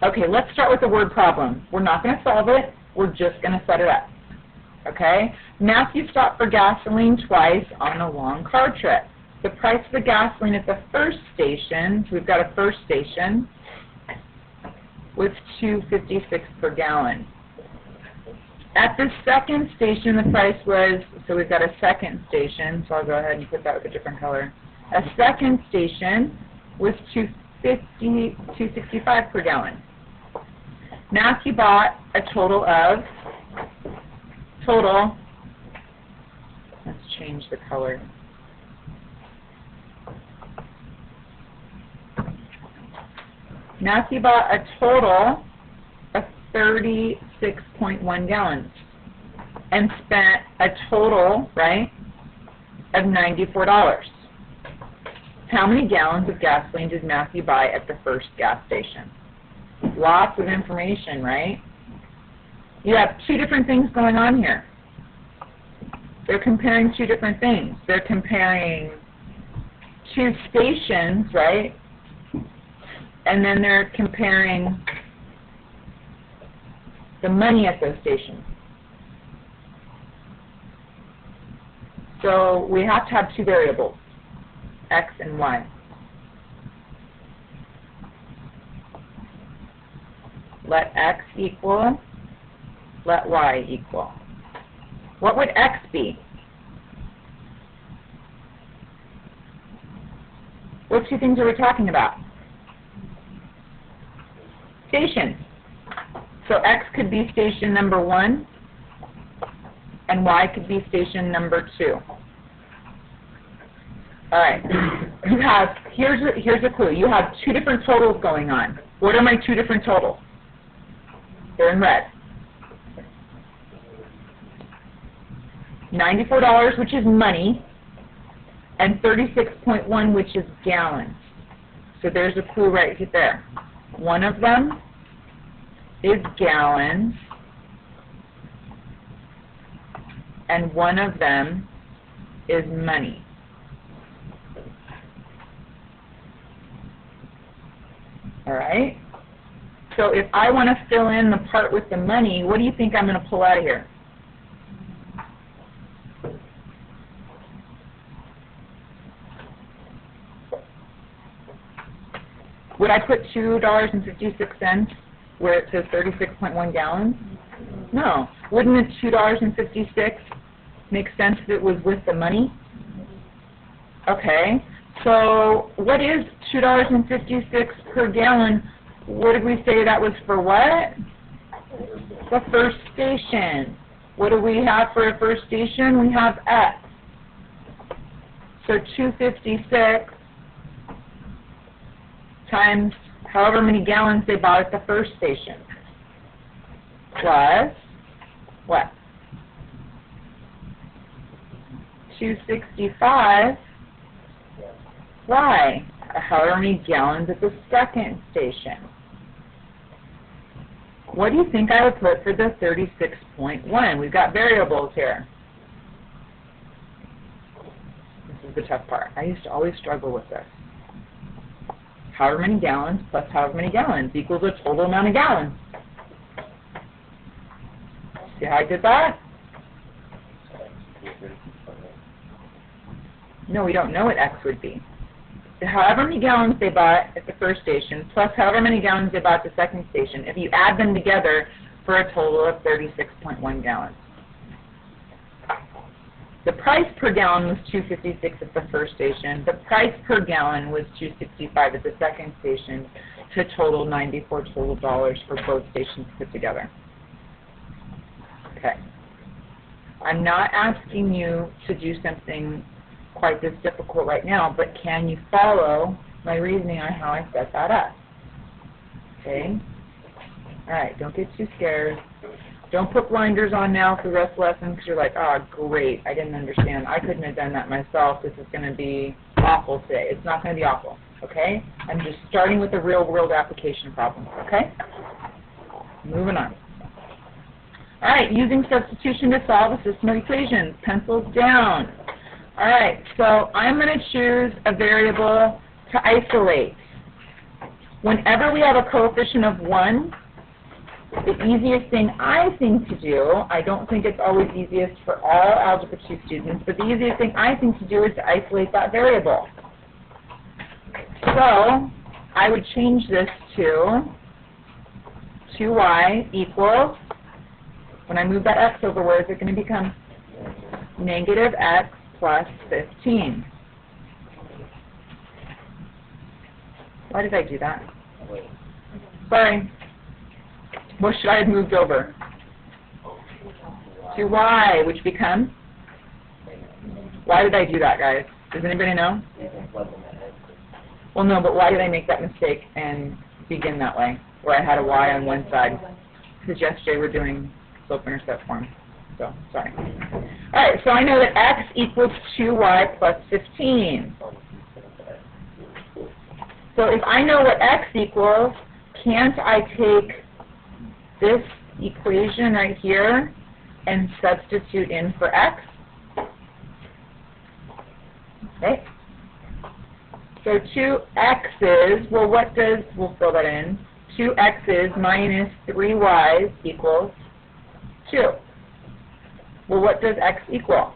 Okay, let's start with the word problem. We're not going to solve it. We're just going to set it up. Okay? Matthew stopped for gasoline twice on a long car trip. The price of the gasoline at the first station, so we've got a first station, was $2.56 per gallon. At the second station, the price was, so we've got a second station, so I'll go ahead and put that with a different color. A second station was $2.65 per gallon. Matthew bought a total, let's change the color. Matthew bought a total of 36.1 gallons and spent a total, right, of $94. How many gallons of gasoline did Matthew buy at the first gas station? Lots of information, right? You have two different things going on here. They're comparing two different things. They're comparing two stations, right? And then they're comparing the money at those stations. So we have to have two variables, X and Y. Let X equal, let Y equal. What would X be? What two things are we talking about? Stations. So X could be station number 1, and Y could be station number 2. All right. You have, here's a clue. You have two different totals going on. What are my two different totals? They're in red. $94, which is money, and 36.1, which is gallons. So there's a clue right there. One of them is gallons, and one of them is money. All right? So if I want to fill in the part with the money, what do you think I'm going to pull out of here? Would I put $2.56 where it says 36.1 gallons? No. Wouldn't it $2.56 make sense if it was with the money? Okay. So what is $2.56 per gallon? What did we say that was for what? The first station. What do we have for a first station? We have X. So 256 times however many gallons they bought at the first station plus what? 265 Y, however many gallons at the second station. What do you think I would put for the 36.1? We've got variables here. This is the tough part. I used to always struggle with this. However many gallons plus however many gallons equals a total amount of gallons. See how I did that? No, we don't know what X would be. So however many gallons they bought at the first station plus however many gallons they bought at the second station, if you add them together for a total of 36.1 gallons. The price per gallon was $2.56 at the first station. The price per gallon was $2.65 at the second station, to total $94 total dollars for both stations put together. Okay. I'm not asking you to do something quite this difficult right now, but can you follow my reasoning on how I set that up? Okay? All right, don't get too scared. Don't put blinders on now for the rest of the lesson because you're like, oh, great, I didn't understand. I couldn't have done that myself. This is going to be awful today. It's not going to be awful, okay? I'm just starting with a real-world application problem, okay? Moving on. All right, using substitution to solve a system of equations. Pencils down. All right, so I'm going to choose a variable to isolate. Whenever we have a coefficient of 1, the easiest thing I think to do, I don't think it's always easiest for all Algebra 2 students, but the easiest thing I think to do is to isolate that variable. So I would change this to 2y equals, when I move that x over, where is it going to become? Negative x plus 15. Why did I do that? Sorry. What should I have moved over? To y, which becomes? Why did I do that, guys? Does anybody know? Well, no, but why did I make that mistake and begin that way, where I had a y on one side? Because yesterday we're doing slope-intercept form. So, sorry. All right, so I know that x equals 2y plus 15. So if I know what x equals, can't I take this equation right here and substitute in for x? Okay. So 2x's, well, what does, we'll fill that in, 2x's minus 3y's equals 2. Well, what does x equal?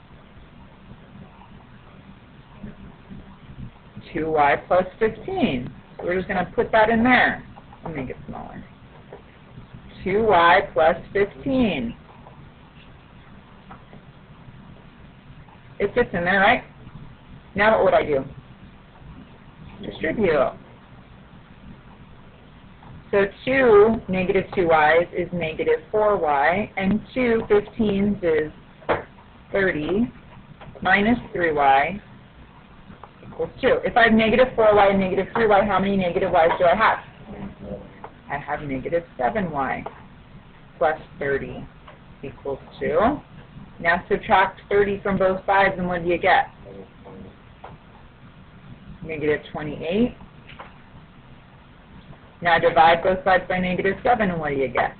2y plus 15. So we're just going to put that in there. Let me make it smaller. 2y plus 15. It fits in there, right? Now what would I do? Distribute. So 2 negative 2y's is negative 4y, and 2 15's is 30 minus 3y equals 2. If I have negative 4y and negative 3y, how many negative y's do I have? I have negative 7y plus 30 equals 2. Now subtract 30 from both sides, and what do you get? Negative 28. Now divide both sides by negative 7, and what do you get?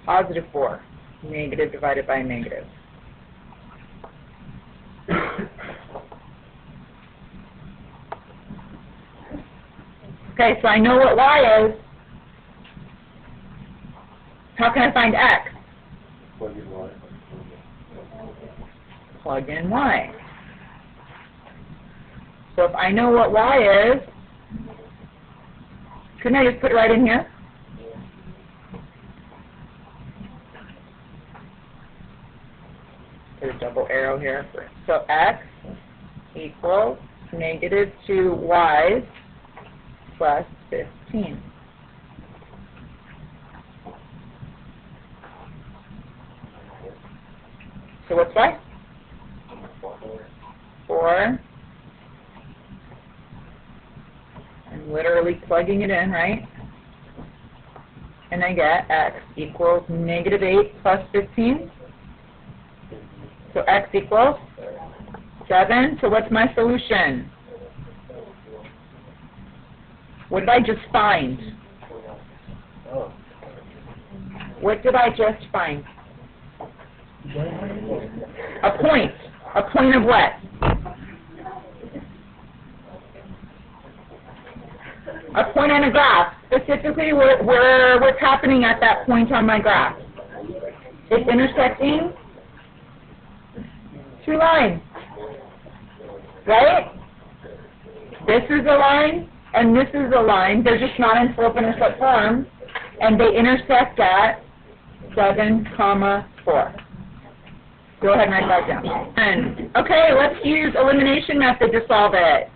Positive 4. Negative divided by negative. Okay, so I know what y is. How can I find x? Plug in y. So if I know what y is, couldn't I just put it right in here? Put a double arrow here. So x equals negative 2y plus 15. So what's y? 4. I'm literally plugging it in, right? And I get x equals negative 8 plus 15. So x equals 7. So what's my solution? What did I just find? What did I just find? A point. A point of what? A point on a graph. Specifically, what's happening at that point on my graph? It's intersecting 2 lines. Right? This is a line, and this is a line. They're just not in slope-intercept form, and they intersect at 7, 4. Go ahead and write that down. And, okay, let's use elimination method to solve it.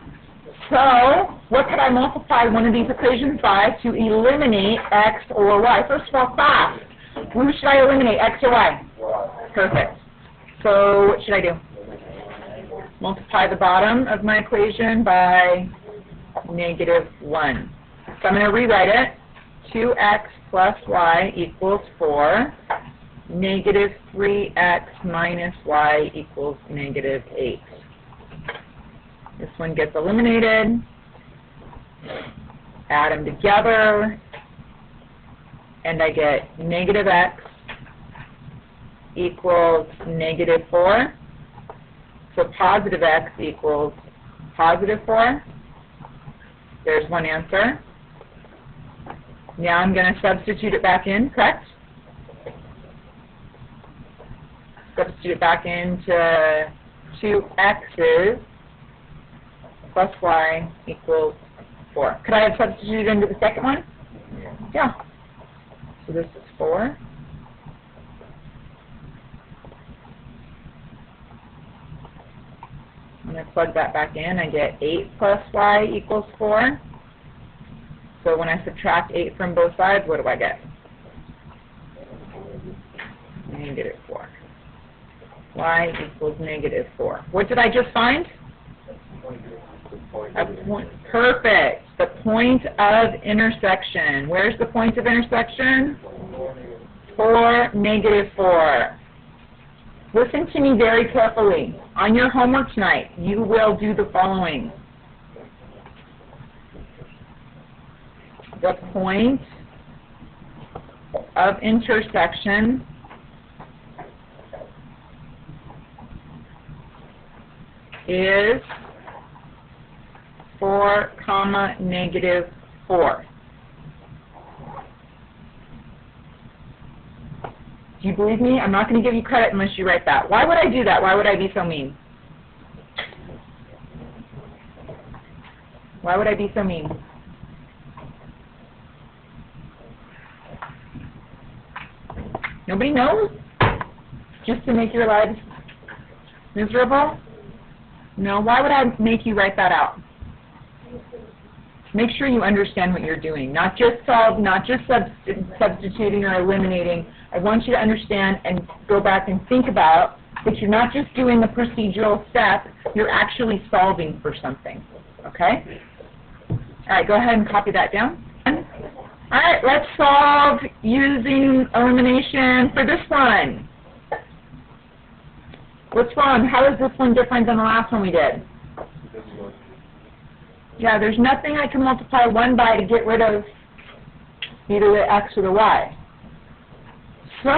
So, what could I multiply one of these equations by to eliminate x or y? First of all, class. Who should I eliminate, x or y? Perfect. So, what should I do? Multiply the bottom of my equation by negative 1. So I'm going to rewrite it. 2x plus y equals 4. Negative 3x minus y equals negative 8. This one gets eliminated. Add them together. And I get negative x equals negative 4. So positive x equals positive 4. There's one answer. Now I'm going to substitute it back in, correct? Substitute it back into 2x's plus y equals 4. Could I have substituted into the second one? Yeah. So this is 4. When I plug that back in, I get 8 plus y equals 4. So when I subtract 8 from both sides, what do I get? Negative 4. Y equals negative 4. What did I just find? Perfect. The point of intersection. Where's the point of intersection? 4, negative 4. Listen to me very carefully. On your homework tonight, you will do the following. The point of intersection is 4, negative 4. Do you believe me? I'm not going to give you credit unless you write that. Why would I do that? Why would I be so mean? Why would I be so mean? Nobody knows? Just to make your lives miserable? No, why would I make you write that out? Make sure you understand what you're doing. Not just solve, not just substituting or eliminating. I want you to understand and go back and think about that you're not just doing the procedural step, you're actually solving for something. Okay? All right, go ahead and copy that down. All right, let's solve using elimination for this one. What's wrong? How is this one different than the last one we did? Yeah, there's nothing I can multiply 1 by to get rid of either the x or the y. So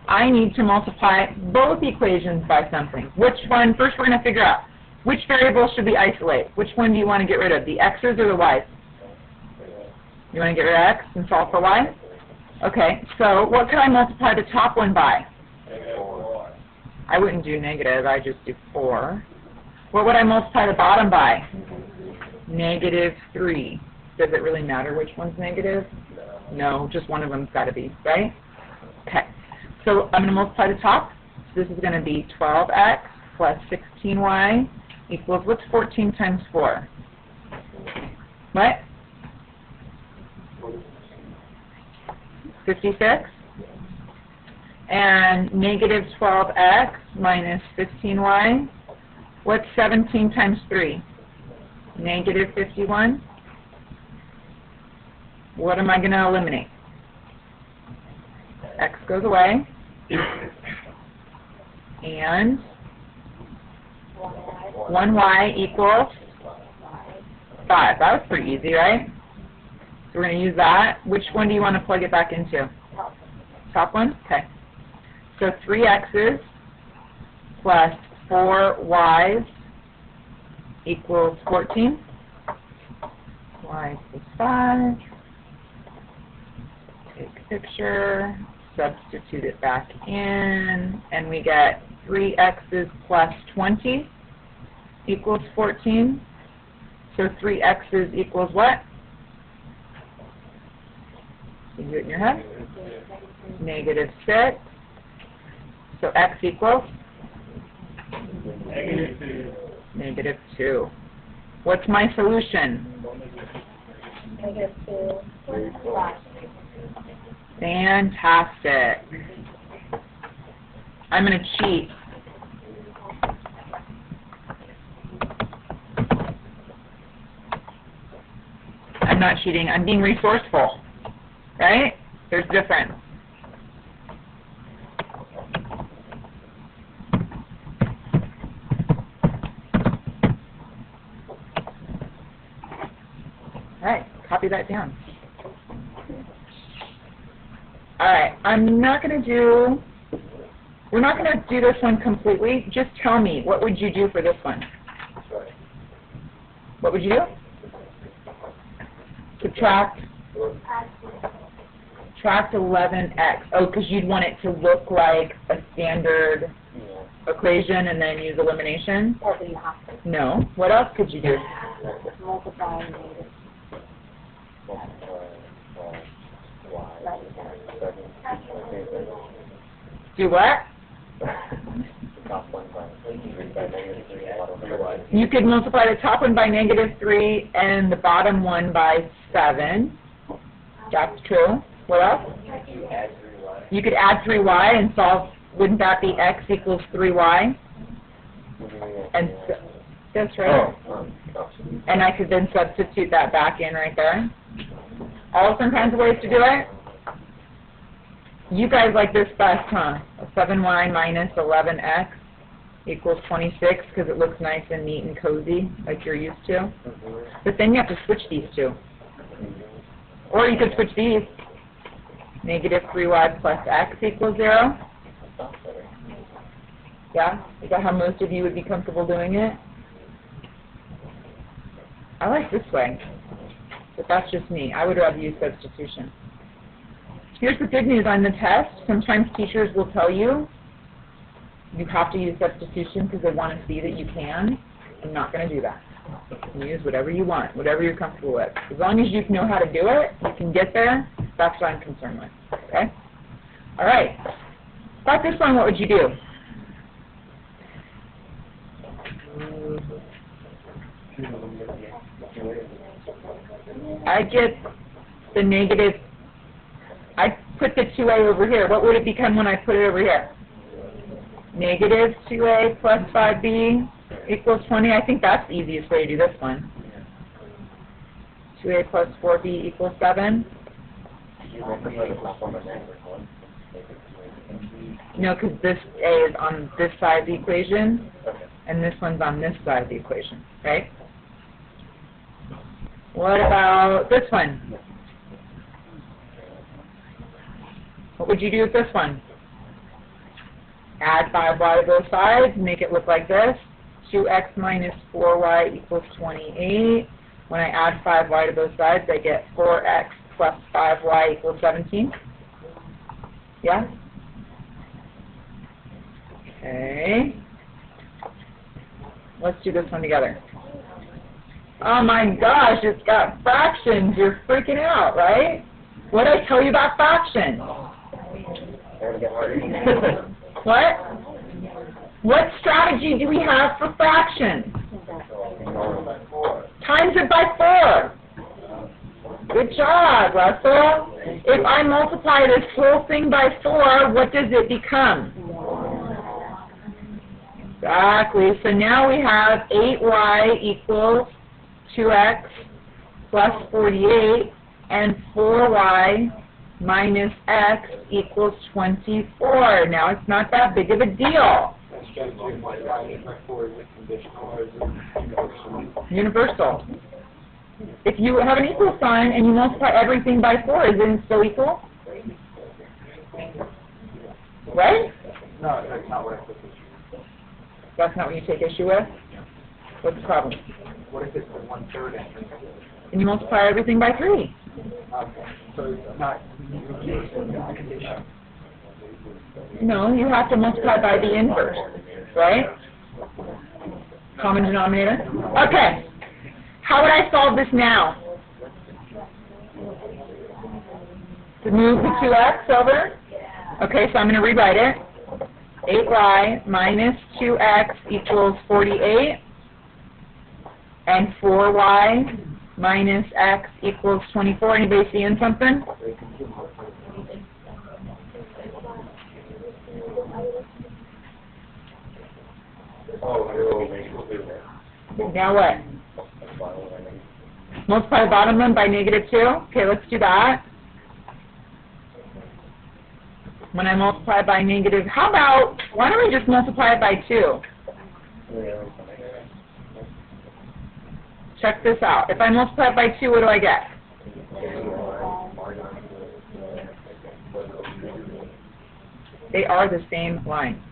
I need to multiply both equations by something. Which one? First we're going to figure out which variable should we isolate. Which one do you want to get rid of, the x's or the y's? You want to get rid of x and solve for y? Okay, so what could I multiply the top one by? I wouldn't do negative, I just do 4. What would I multiply the bottom by? Negative 3. Does it really matter which one's negative? No, just one of them's got to be, right? Okay, so I'm going to multiply the top. So this is going to be 12x plus 16y equals, what's 14 times 4? What? 56. And negative 12x minus 15y, what's 17 times 3? Negative 51. What am I going to eliminate? X goes away. And 1y equals 5. That was pretty easy, right? So we're going to use that. Which one do you want to plug it back into? Top one? Okay. So 3x's plus 4y's equals 14. Y equals 5. Take a picture, substitute it back in, and we get 3x's plus 20 equals 14. So 3x's equals what? You can do it in your head. Negative 6. So x equals? Negative 2. Negative 2. What's my solution? Negative 2. 5. Fantastic. I'm going to cheat. I'm not cheating. I'm being resourceful. Right? There's a difference. All right, copy that down. All right, we're not going to do this one completely. Just tell me, what would you do for this one? What would you do? Subtract. Subtract 11x. Oh, because you'd want it to look like a standard equation and then use elimination? Or do you have to? No. What else could you do? Multiply and negative. Do what? You could multiply the top one by -3 and the bottom one by 7. That's true. What else? You could add 3y and solve, wouldn't that be x equals 3y? And that's right. And I could then substitute that back in right there. All different kinds of ways to do it. You guys like this best, huh? 7y minus 11x equals 26 because it looks nice and neat and cozy like you're used to. But then you have to switch these two. Or you could switch these. -3y plus x equals 0. Yeah? Is that how most of you would be comfortable doing it? I like this way. But that's just me. I would rather use substitution. Here's the good news on the test. Sometimes teachers will tell you you have to use substitution because they want to see that you can. I'm not going to do that. You can use whatever you want, whatever you're comfortable with. As long as you know how to do it, you can get there, that's what I'm concerned with. Okay? All right. About this one, what would you do? I get the negative. I put the 2a over here. What would it become when I put it over here? Negative 2a plus 5b equals 20. I think that's the easiest way to do this one. 2a plus 4b equals 7. No, because this a is on this side of the equation, and this one's on this side of the equation, right? What about this one? What would you do with this one? Add 5y to both sides, make it look like this. 2x minus 4y equals 28. When I add 5y to both sides, I get 4x plus 5y equals 17. Yeah? Okay. Let's do this one together. Oh my gosh, it's got fractions. You're freaking out, right? What did I tell you about fractions? What? What strategy do we have for fractions? Times it by 4. Good job, Russell. If I multiply this whole thing by 4, what does it become? Exactly. So now we have 8y equals 2x plus 48, and 4y minus x equals 24. Now it's not that big of a deal. Universal. If you have an equal sign and you multiply everything by 4, isn't it still equal? Right? No, that's not what I took issue with. That's not what you take issue with? What's the problem? What if it's the 1/3 entry? And you multiply everything by 3. Okay, so it's not condition. No, you have to multiply by the inverse, right? Common denominator? Okay. How would I solve this now? To move the 2x over? Okay, so I'm going to rewrite it. 8y minus 2x equals 48. And 4y minus x equals 24. Anybody seeing something? Now what? Multiply the bottom one by -2. Okay, let's do that. When I multiply by negative, how about, why don't we just multiply it by 2? Check this out. If I multiply it by 2, what do I get? They are the same line.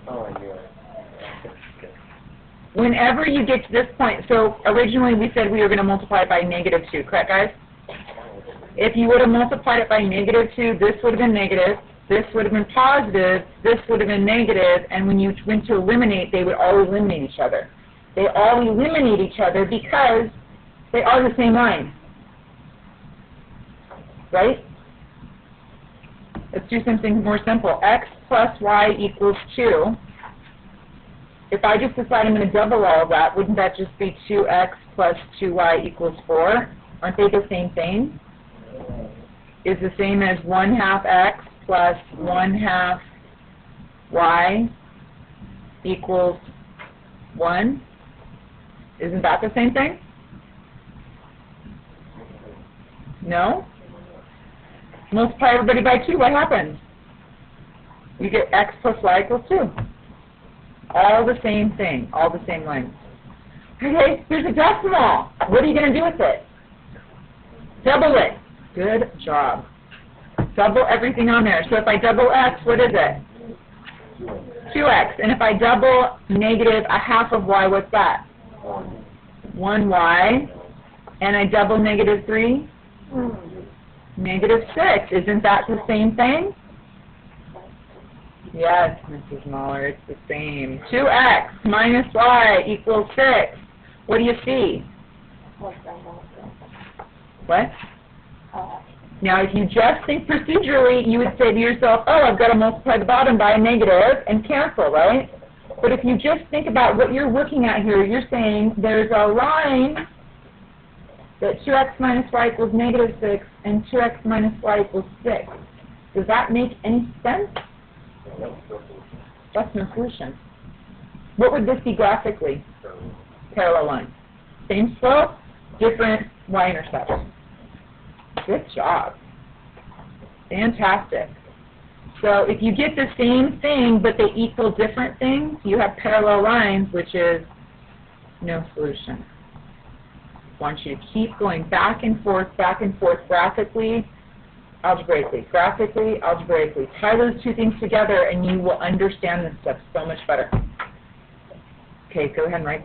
Oh, I knew it. Whenever you get to this point, so originally we said we were going to multiply it by -2, correct, guys? If you would have multiplied it by -2, this would have been negative, this would have been positive, this would have been negative, and when you went to eliminate, they would all eliminate each other. They all eliminate each other because they are the same line. Right? Let's do something more simple. X plus y equals 2. If I just decide I'm going to double all of that, wouldn't that just be 2x plus 2y equals 4? Aren't they the same thing? Is the same as 1/2 x plus 1/2 y equals 1? Isn't that the same thing? No? Multiply everybody by 2, what happens? You get x plus y equals 2. All the same thing, all the same lines. Okay, here's a decimal. What are you going to do with it? Double it. Good job. Double everything on there. So if I double x, what is it? 2x. And if I double -1/2 of y, what's that? 1y. And I double -3? -6. Isn't that the same thing? Yes, Mrs. Muller, it's the same. 2x minus y equals 6. What do you see? What? Now, if you just think procedurally, you would say to yourself, oh, I've got to multiply the bottom by a negative and cancel, right? But if you just think about what you're looking at here, you're saying there's a line that 2x minus y equals -6 and 2x minus y equals 6. Does that make any sense? That's no solution. What would this be graphically? Parallel line. Same slope, different y-intercept. Good job. Fantastic. So if you get the same thing, but they equal different things, you have parallel lines, which is no solution. I want you to keep going back and forth, graphically, algebraically, graphically, algebraically. Tie those two things together, and you will understand this stuff so much better. Okay, go ahead and write that.